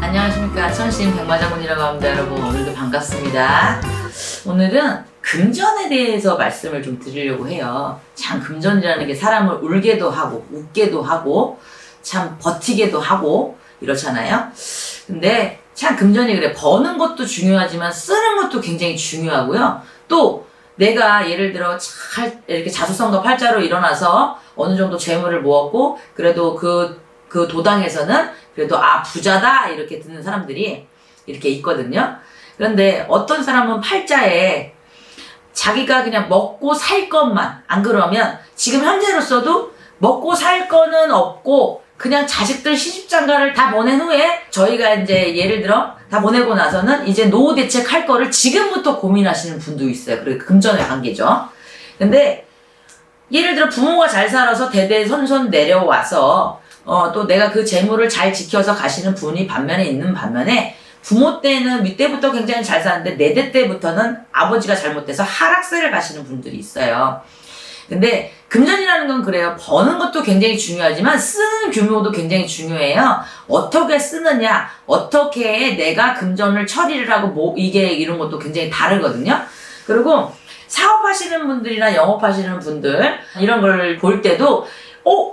안녕하십니까. 천신 백마장군이라고 합니다. 여러분 오늘도 반갑습니다. 오늘은 금전에 대해서 말씀을 좀 드리려고 해요. 참 금전이라는 게 사람을 울게도 하고 웃게도 하고 참 버티게도 하고 이렇잖아요. 근데 참 금전이 그래. 버는 것도 중요하지만 쓰는 것도 굉장히 중요하고요. 또 내가 예를 들어 잘 이렇게 자수성가 팔자로 일어나서 어느 정도 재물을 모았고 그래도 그 도당에서는 그래도 부자다 이렇게 듣는 사람들이 이렇게 있거든요. 그런데 어떤 사람은 팔자에 자기가 그냥 먹고 살 것만, 안 그러면 지금 현재로서도 먹고 살 거는 없고 그냥 자식들 시집장가를 다 보낸 후에 저희가 이제 예를 들어 다 보내고 나서는 이제 노후 대책할 거를 지금부터 고민하시는 분도 있어요. 그게 금전의 관계죠. 근데 예를 들어 부모가 잘 살아서 대대손손 내려와서 또 내가 그 재물을 잘 지켜서 가시는 분이 반면에 있는 반면에 부모 때는 밑때부터 굉장히 잘 사는데 내 대 때부터는 아버지가 잘못돼서 하락세를 가시는 분들이 있어요. 근데 금전이라는 건 그래요. 버는 것도 굉장히 중요하지만 쓰는 규모도 굉장히 중요해요. 어떻게 쓰느냐, 어떻게 내가 금전을 처리를 하고 이런 것도 굉장히 다르거든요. 그리고 사업하시는 분들이나 영업하시는 분들 이런 걸 볼 때도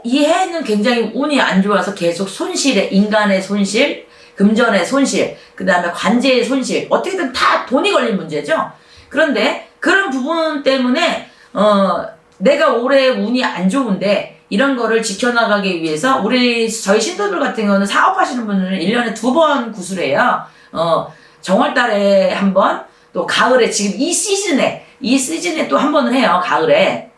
이 해는 굉장히 운이 안 좋아서 계속 손실에 인간의 손실, 금전의 손실, 그 다음에 관제의 손실, 어떻게든 다 돈이 걸린 문제죠. 그런데 그런 부분 때문에 내가 올해 운이 안 좋은데 이런 거를 지켜나가기 위해서 저희 신도들 같은 경우는 사업하시는 분들은 1년에 2번 구술해요. 정월달에 한 번, 또 가을에 지금 이 시즌에 또 한 번은 해요. 가을에.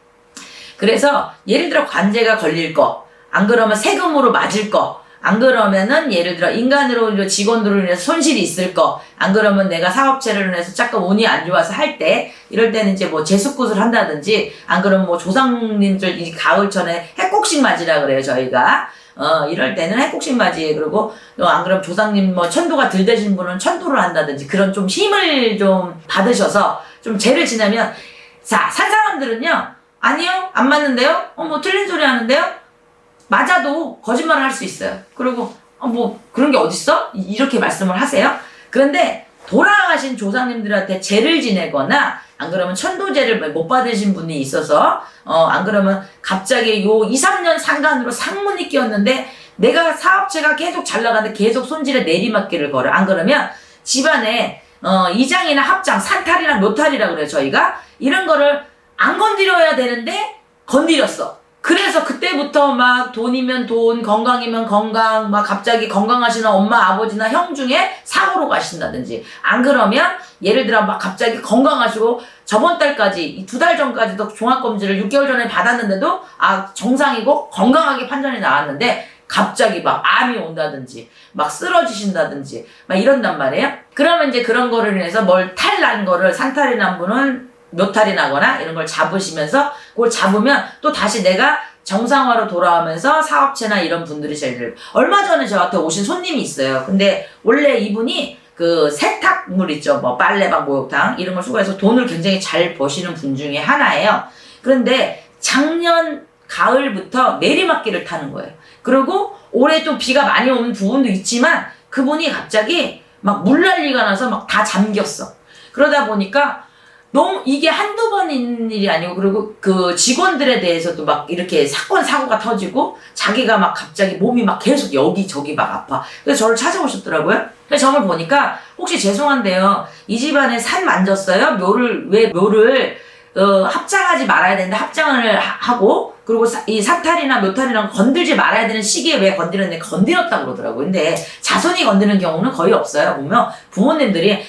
그래서 예를 들어 관제가 걸릴 거, 안 그러면 세금으로 맞을 거, 안 그러면은 예를 들어 인간으로 직원들로 인해서 손실이 있을 거, 안 그러면 내가 사업체를 인해서 잠깐 운이 안 좋아서 할 때 이럴 때는 이제 뭐 제수굿을 한다든지, 안 그러면 뭐 조상님들 이 가을천에 해곡식 맞이라 그래요 저희가. 이럴 때는 해곡식 맞이, 그리고 또 안 그러면 조상님 뭐 천도가 덜 되신 분은 천도를 한다든지 그런 좀 힘을 좀 받으셔서 좀 죄를 지내면, 자, 산 사람들은요, 아니요, 안 맞는데요? 뭐 틀린 소리 하는데요? 맞아도 거짓말을 할 수 있어요. 그리고 뭐 그런 게 어딨어? 이렇게 말씀을 하세요. 그런데 돌아가신 조상님들한테 죄를 지내거나 안 그러면 천도제를 못 받으신 분이 있어서 안 그러면 갑자기 요 2, 3년 상간으로 상문이 끼었는데 내가 사업체가 계속 잘 나가는데 계속 손질에 내리막길을 걸어. 안 그러면 집안에 이장이나 합장, 산탈이나 묘탈이라 그래요 저희가. 이런 거를 안 건드려야 되는데 건드렸어. 그래서 그때부터 막 돈이면 돈, 건강이면 건강, 막 갑자기 건강하시는 엄마, 아버지나 형 중에 사고로 가신다든지, 안 그러면 예를 들어 막 갑자기 건강하시고 저번 달까지 2달 전까지도 종합검진을 6개월 전에 받았는데도 정상이고 건강하게 판정이 나왔는데 갑자기 막 암이 온다든지 막 쓰러지신다든지 막 이런단 말이에요. 그러면 이제 그런 거를 인해서 뭘 탈난 거를 산탈이 난 분은 묘탈이 나거나 이런 걸 잡으시면서 그걸 잡으면 또 다시 내가 정상화로 돌아오면서 사업체나 이런 분들이 제일 얼마 전에 저한테 오신 손님이 있어요. 근데 원래 이분이 그 세탁물 있죠. 뭐 빨래방, 목욕탕 이런 걸 수거해서 돈을 굉장히 잘 버시는 분 중에 하나예요. 그런데 작년 가을부터 내리막길을 타는 거예요. 그리고 올해 좀 비가 많이 오는 부분도 있지만 그분이 갑자기 막 물난리가 나서 막 다 잠겼어. 그러다 보니까 너무 이게 한두 번 있는 일이 아니고, 그리고 그 직원들에 대해서도 막 이렇게 사고가 터지고 자기가 막 갑자기 몸이 막 계속 여기저기 막 아파. 그래서 저를 찾아오셨더라고요. 그래서 저를 보니까 혹시 죄송한데요, 이 집안에 산 만졌어요? 왜 묘를 합장하지 말아야 되는데 합장을 하고, 그리고 이 사탈이나 묘탈이랑 건들지 말아야 되는 시기에 왜 건드렸는데 건드렸다고 그러더라고요. 근데 자손이 건드는 경우는 거의 없어요. 보면 부모님들이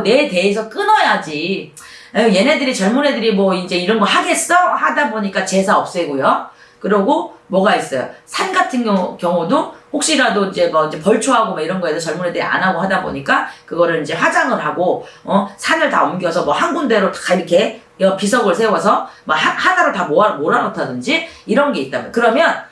내 대에서 끊어야지, 얘네들이 젊은 애들이 뭐 이제 이런 거 하겠어? 하다 보니까 제사 없애고요. 그러고 뭐가 있어요? 산 같은 경우도 혹시라도 이제 벌초하고 뭐 이런 거에도 젊은 애들이 안 하고 하다 보니까 그거를 이제 화장을 하고 산을 다 옮겨서 뭐 한 군데로 다 이렇게 비석을 세워서 뭐 하나로 다 몰아놓다든지 이런 게 있다면, 그러면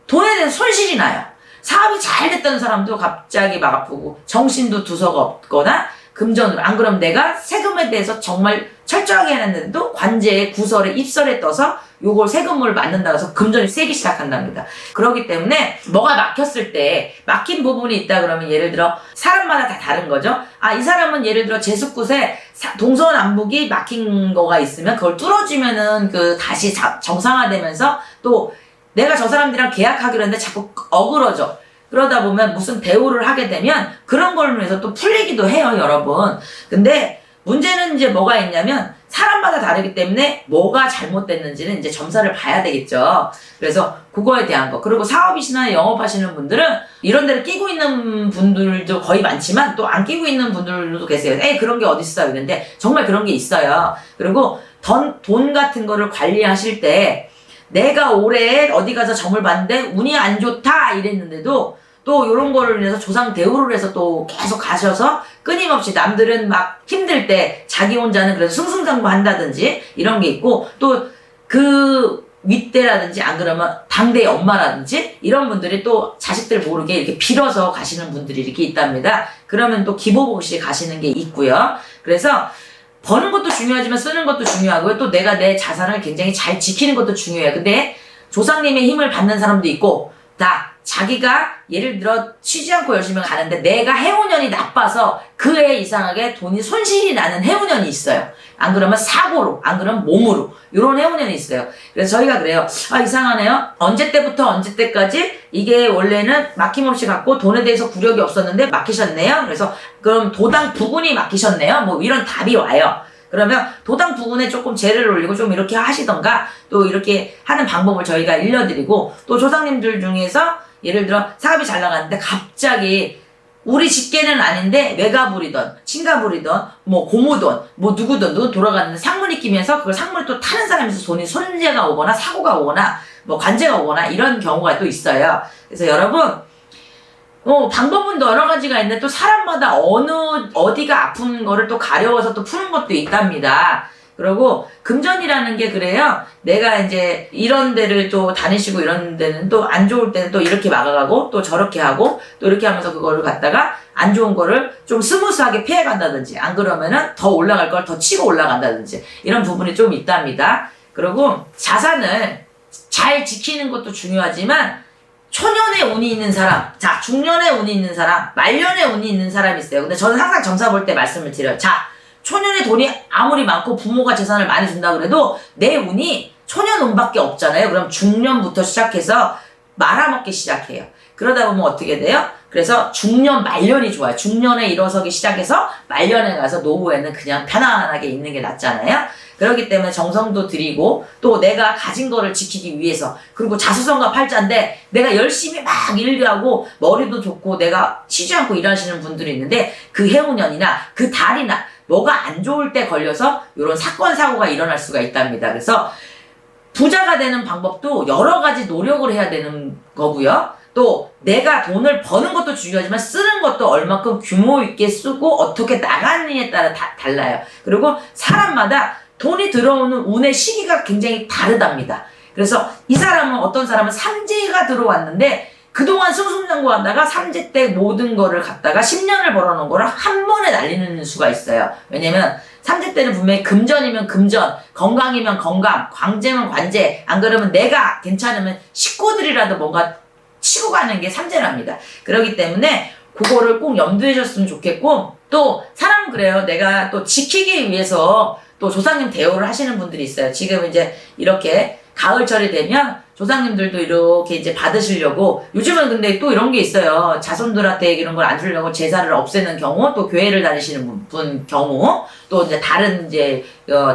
돈에 대한 손실이 나요. 사업이 잘 됐던 사람도 갑자기 막 아프고 정신도 두서가 없거나 금전으로. 안 그러면 내가 세금에 대해서 정말 철저하게 해놨는데도 관제에 구설에 입설에 떠서 요걸 세금을 맞는다고 해서 금전이 세기 시작한답니다. 그렇기 때문에 뭐가 막혔을 때 막힌 부분이 있다 그러면 예를 들어 사람마다 다 다른 거죠. 이 사람은 예를 들어 제숫굿에 동서남북이 막힌 거가 있으면 그걸 뚫어주면은 다시 정상화되면서 또 내가 저 사람들이랑 계약하기로 했는데 자꾸 어그러져. 그러다 보면 무슨 대우를 하게 되면 그런 걸로 해서 또 풀리기도 해요, 여러분. 근데 문제는 이제 뭐가 있냐면 사람마다 다르기 때문에 뭐가 잘못됐는지는 이제 점사를 봐야 되겠죠. 그래서 그거에 대한 거. 그리고 사업이시나 영업하시는 분들은 이런 데를 끼고 있는 분들도 거의 많지만 또 안 끼고 있는 분들도 계세요. 그런 게 어딨어. 이랬는데 정말 그런 게 있어요. 그리고 돈 같은 거를 관리하실 때 내가 올해 어디 가서 점을 봤는데 운이 안 좋다 이랬는데도 또 요런 거를 위해서 조상 대우를 해서 또 계속 가셔서 끊임없이 남들은 막 힘들 때 자기 혼자는 그래서 승승장구한다든지 이런 게 있고 또 그 윗대라든지 안 그러면 당대의 엄마라든지 이런 분들이 또 자식들 모르게 이렇게 빌어서 가시는 분들이 이렇게 있답니다. 그러면 또 기복 없이 가시는 게 있고요. 그래서 버는 것도 중요하지만 쓰는 것도 중요하고요. 또 내가 내 자산을 굉장히 잘 지키는 것도 중요해요. 근데 조상님의 힘을 받는 사람도 있고 자기가 예를 들어 쉬지 않고 열심히 가는데 내가 해운년이 나빠서 그해 이상하게 돈이 손실이 나는 해운년이 있어요. 안 그러면 사고로, 안 그러면 몸으로 이런 해운년이 있어요. 그래서 저희가 그래요. 이상하네요. 언제 때부터 언제 때까지 이게 원래는 막힘없이 갔고 돈에 대해서 구력이 없었는데 막히셨네요. 그래서 그럼 도당 부군이 막히셨네요. 뭐 이런 답이 와요. 그러면 도당 부분에 조금 재를 올리고 좀 이렇게 하시던가 또 이렇게 하는 방법을 저희가 알려드리고 또 조상님들 중에서 예를 들어 사업이 잘 나가는데 갑자기 우리 직계는 아닌데 외가불이던 친가불이던 뭐 고모던 뭐 누구든 돌아가는데 상문이 끼면서 그걸 상문을 또 타는 사람에서 돈이 손재가 오거나 사고가 오거나 뭐 관제가 오거나 이런 경우가 또 있어요. 그래서 여러분 방법은 여러 가지가 있는데 또 사람마다 어디가 아픈 거를 또 가려워서 또 푸는 것도 있답니다. 그리고 금전이라는 게 그래요. 내가 이제 이런 데를 또 다니시고 이런 데는 또 안 좋을 때는 또 이렇게 막아가고 또 저렇게 하고 또 이렇게 하면서 그거를 갖다가 안 좋은 거를 좀 스무스하게 피해 간다든지 안 그러면은 더 올라갈 걸 더 치고 올라간다든지 이런 부분이 좀 있답니다. 그리고 자산을 잘 지키는 것도 중요하지만 초년에 운이 있는 사람, 중년에 운이 있는 사람, 말년에 운이 있는 사람이 있어요. 근데 저는 항상 점사 볼 때 말씀을 드려요. 초년에 돈이 아무리 많고 부모가 재산을 많이 준다 그래도 내 운이 초년 운밖에 없잖아요. 그럼 중년부터 시작해서 말아먹기 시작해요. 그러다 보면 어떻게 돼요? 그래서 중년 말년이 좋아요. 중년에 일어서기 시작해서 말년에 가서 노후에는 그냥 편안하게 있는 게 낫잖아요. 그렇기 때문에 정성도 들이고 또 내가 가진 거를 지키기 위해서 그리고 자수성가 팔자인데 내가 열심히 막 일하고 머리도 좋고 내가 쉬지 않고 일하시는 분들이 있는데 그 해운년이나 그 달이나 뭐가 안 좋을 때 걸려서 이런 사건 사고가 일어날 수가 있답니다. 그래서 부자가 되는 방법도 여러 가지 노력을 해야 되는 거고요. 또 내가 돈을 버는 것도 중요하지만 쓰는 것도 얼마큼 규모 있게 쓰고 어떻게 나가느냐에 따라 달라요. 그리고 사람마다 돈이 들어오는 운의 시기가 굉장히 다르답니다. 그래서 이 사람은 어떤 사람은 삼재가 들어왔는데 그동안 승승장구 하다가 삼재 때 모든 거를 갖다가 10년을 벌어놓은 거를 한 번에 날리는 수가 있어요. 왜냐면 삼재 때는 분명히 금전이면 금전, 건강이면 건강, 관제면 관제, 안 그러면 내가 괜찮으면 식구들이라도 뭔가 치고 가는 게 삼재랍니다. 그렇기 때문에 그거를 꼭 염두해 줬으면 좋겠고 또 사람은 그래요. 내가 또 지키기 위해서 또 조상님 대우를 하시는 분들이 있어요. 지금 이제 이렇게 가을철이 되면 조상님들도 이렇게 이제 받으시려고 요즘은 근데 또 이런 게 있어요. 자손들한테 이런 걸 안 주려고 제사를 없애는 경우 또 교회를 다니시는 분 경우 또 이제 다른 이제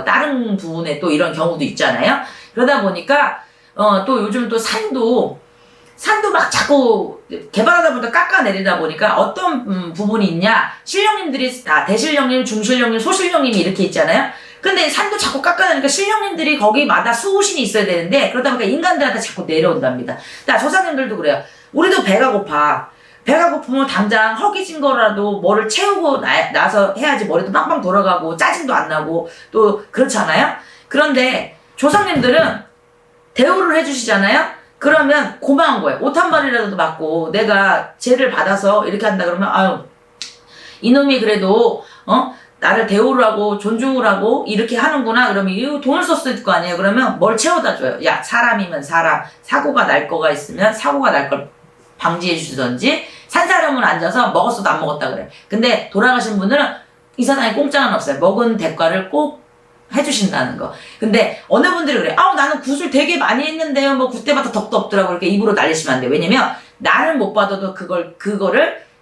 다른 부분에 또 이런 경우도 있잖아요. 그러다 보니까 또 요즘 또 산도 막 자꾸 개발하다 보니까 깎아내리다 보니까 어떤 부분이 있냐 신령님들이 대신령님, 중신령님, 소신령님이 이렇게 있잖아요. 근데 산도 자꾸 깎아내니까 신령님들이 거기마다 수호신이 있어야 되는데 그러다 보니까 인간들한테 자꾸 내려온답니다. 조상님들도 그래요. 우리도 배가 고파. 배가 고프면 당장 허기진 거라도 뭐를 채우고 나서 해야지 머리도 빵빵 돌아가고 짜증도 안 나고 또 그렇잖아요. 그런데 조상님들은 대우를 해주시잖아요. 그러면 고마운 거예요. 옷 한 벌이라도 맞고 내가 죄를 받아서 이렇게 한다 그러면 이놈이 그래도 나를 대우를 하고 존중을 하고 이렇게 하는구나. 그러면 이거 돈을 썼을 거 아니에요. 그러면 뭘 채워다 줘요. 야, 사람이면 사람, 사고가 날 거가 있으면 사고가 날 걸 방지해 주든지, 산 사람은 앉아서 먹었어도 안 먹었다 그래. 근데 돌아가신 분들은 이 세상에 공짜는 없어요. 먹은 대가를 꼭 해주신다는 거. 근데 어느 분들이 그래. 나는 굿을 되게 많이 했는데요. 뭐 그때마다 덕도 없더라고. 이렇게 입으로 날리시면 안 돼요. 왜냐면 나는 못 받아도 그거를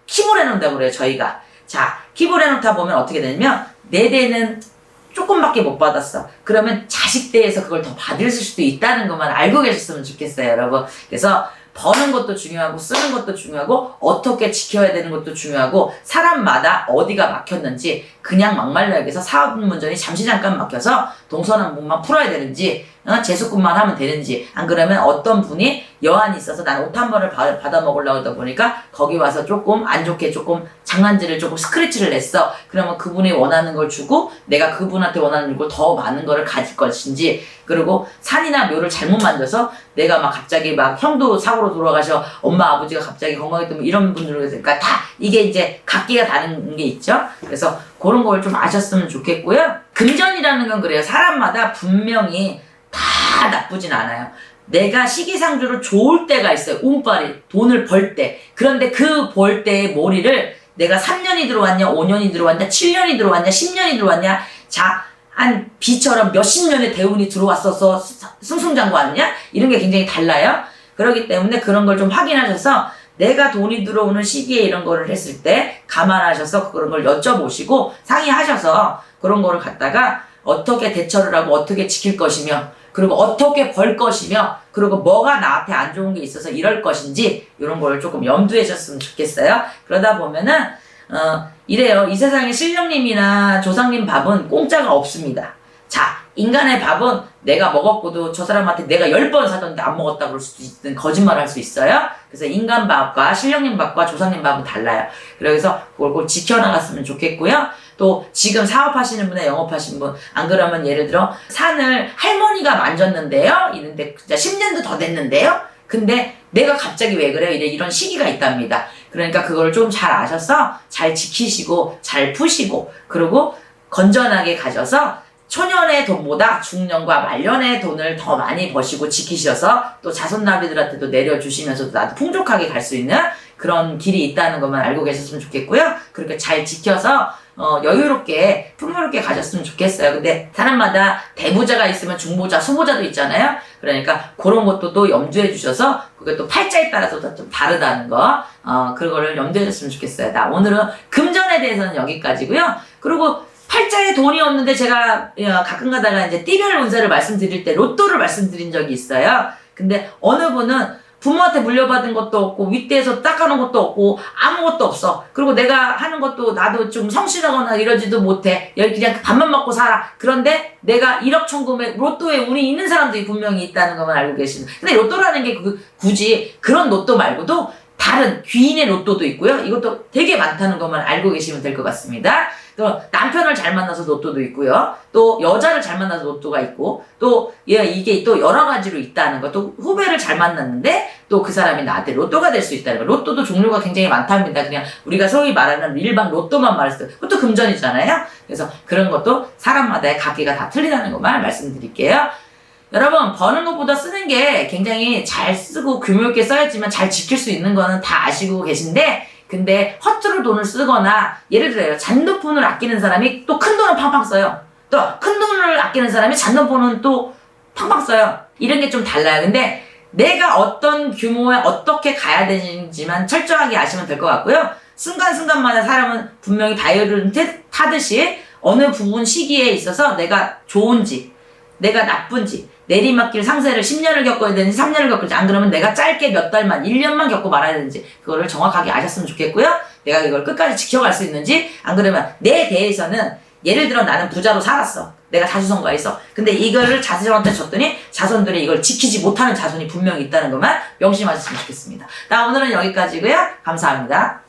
킵을 해놓는다고 그래요. 저희가. 자, 킵을 해놓다 보면 어떻게 되냐면 내 대는 조금밖에 못 받았어. 그러면 자식 대에서 그걸 더 받을 수도 있다는 것만 알고 계셨으면 좋겠어요, 여러분. 그래서 버는 것도 중요하고 쓰는 것도 중요하고 어떻게 지켜야 되는 것도 중요하고, 사람마다 어디가 막혔는지, 그냥 막말라에서 사업문전이 잠시 잠깐 막혀서 동서남북만 풀어야 되는지, 재수꾼만 하면 되는지, 안 그러면 어떤 분이 여한이 있어서 나는 옷 한 벌을 받아 먹으려고 하다 보니까 거기 와서 조금 안 좋게 조금 장난질을 조금 스크래치를 냈어. 그러면 그분이 원하는 걸 주고 내가 그분한테 원하는 걸 더 많은 거를 가질 것인지, 그리고 산이나 묘를 잘못 만져서 내가 막 갑자기 막 형도 사고로 돌아가셔, 엄마 아버지가 갑자기 건강이 때문에 이런 분들을 그러니까 다 이게 이제 각기가 다른 게 있죠. 그래서 그런 걸 좀 아셨으면 좋겠고요. 금전이라는 건 그래요. 사람마다 분명히 다 나쁘진 않아요. 내가 시기상조로 좋을 때가 있어요. 운빨이, 돈을 벌 때. 그런데 그 벌 때의 머리를 내가 3년이 들어왔냐, 5년이 들어왔냐, 7년이 들어왔냐, 10년이 들어왔냐, 자, 한 비처럼 몇십 년의 대운이 들어왔어서 승승장구하느냐, 이런 게 굉장히 달라요. 그렇기 때문에 그런 걸 좀 확인하셔서 내가 돈이 들어오는 시기에 이런 거를 했을 때 감안하셔서 그런 걸 여쭤보시고 상의하셔서 그런 거를 갖다가 어떻게 대처를 하고 어떻게 지킬 것이며, 그리고 어떻게 벌 것이며, 그리고 뭐가 나한테 안 좋은 게 있어서 이럴 것인지, 이런 걸 조금 염두에 셨으면 좋겠어요. 그러다 보면은 이래요. 이 세상에 신령님이나 조상님 밥은 공짜가 없습니다. 자, 인간의 밥은 내가 먹었고도 저 사람한테 내가 10번 사줬는데 안 먹었다 그럴 수도 있는, 거짓말 할 수 있어요. 그래서 인간 밥과 신령님 밥과 조상님 밥은 달라요. 그래서 그걸 꼭 지켜나갔으면 좋겠고요. 또 지금 사업하시는 분이나 영업하시는 분, 안 그러면 예를 들어 산을 할머니가 만졌는데요, 이런데 진짜 10년도 더 됐는데요, 근데 내가 갑자기 왜 그래요? 이런 시기가 있답니다. 그러니까 그걸 좀 잘 아셔서 잘 지키시고 잘 푸시고, 그리고 건전하게 가져서 초년의 돈보다 중년과 말년의 돈을 더 많이 버시고 지키셔서 또 자손나비들한테도 내려주시면서도 나도 풍족하게 갈 수 있는 그런 길이 있다는 것만 알고 계셨으면 좋겠고요. 그렇게 잘 지켜서 여유롭게 풍요롭게 가셨으면 좋겠어요. 근데 사람마다 대부자가 있으면 중부자, 수부자도 있잖아요. 그러니까 그런 것도 또 염두해 주셔서 그게 또 팔자에 따라서 좀 다르다는 거, 그거를 염두해 줬으면 좋겠어요. 오늘은 금전에 대해서는 여기까지고요. 그리고 팔자에 돈이 없는데 제가 가끔 가다가 이제 띠별 운세를 말씀드릴 때 로또를 말씀드린 적이 있어요. 근데 어느 분은 부모한테 물려받은 것도 없고 윗대에서 닦아놓은 것도 없고 아무것도 없어. 그리고 내가 하는 것도 나도 좀 성실하거나 이러지도 못해. 그냥 밥만 먹고 살아. 그런데 내가 1억 천금에 로또에 운이 있는 사람들이 분명히 있다는 것만 알고 계시는. 근데 로또라는 게 굳이 그런 로또 말고도 다른 귀인의 로또도 있고요. 이것도 되게 많다는 것만 알고 계시면 될 것 같습니다. 또 남편을 잘 만나서 로또도 있고요. 또 여자를 잘 만나서 로또가 있고, 또 이게 또 여러 가지로 있다는 거. 또 후배를 잘 만났는데 또 그 사람이 나한테 로또가 될 수 있다는 거. 로또도 종류가 굉장히 많답니다. 그냥 우리가 소위 말하는 일반 로또만 말했을 때 그것도 금전이잖아요. 그래서 그런 것도 사람마다의 각기가 다 틀리다는 것만 말씀드릴게요. 여러분, 버는 것보다 쓰는 게 굉장히 잘 쓰고 규모 있게 써야지만 잘 지킬 수 있는 거는 다 아시고 계신데, 근데 허투루 돈을 쓰거나, 예를 들어요, 잔돈폰을 아끼는 사람이 또 큰 돈을 팡팡 써요. 또 큰 돈을 아끼는 사람이 잔돈폰은 또 팡팡 써요. 이런 게 좀 달라요. 근데 내가 어떤 규모에 어떻게 가야 되는지만 철저하게 아시면 될 것 같고요. 순간순간마다 사람은 분명히 바이올린 타듯이 어느 부분 시기에 있어서 내가 좋은지 내가 나쁜지, 내리막길 상세를 10년을 겪어야 되는지 3년을 겪을지, 안 그러면 내가 짧게 몇 달만 1년만 겪고 말아야 되는지, 그거를 정확하게 아셨으면 좋겠고요. 내가 이걸 끝까지 지켜갈 수 있는지, 안 그러면 내 대해서는 예를 들어 나는 부자로 살았어. 내가 자수성가에 있어. 근데 이거를 자손한테 줬더니 자손들이 이걸 지키지 못하는 자손이 분명히 있다는 것만 명심하셨으면 좋겠습니다. 오늘은 여기까지고요. 감사합니다.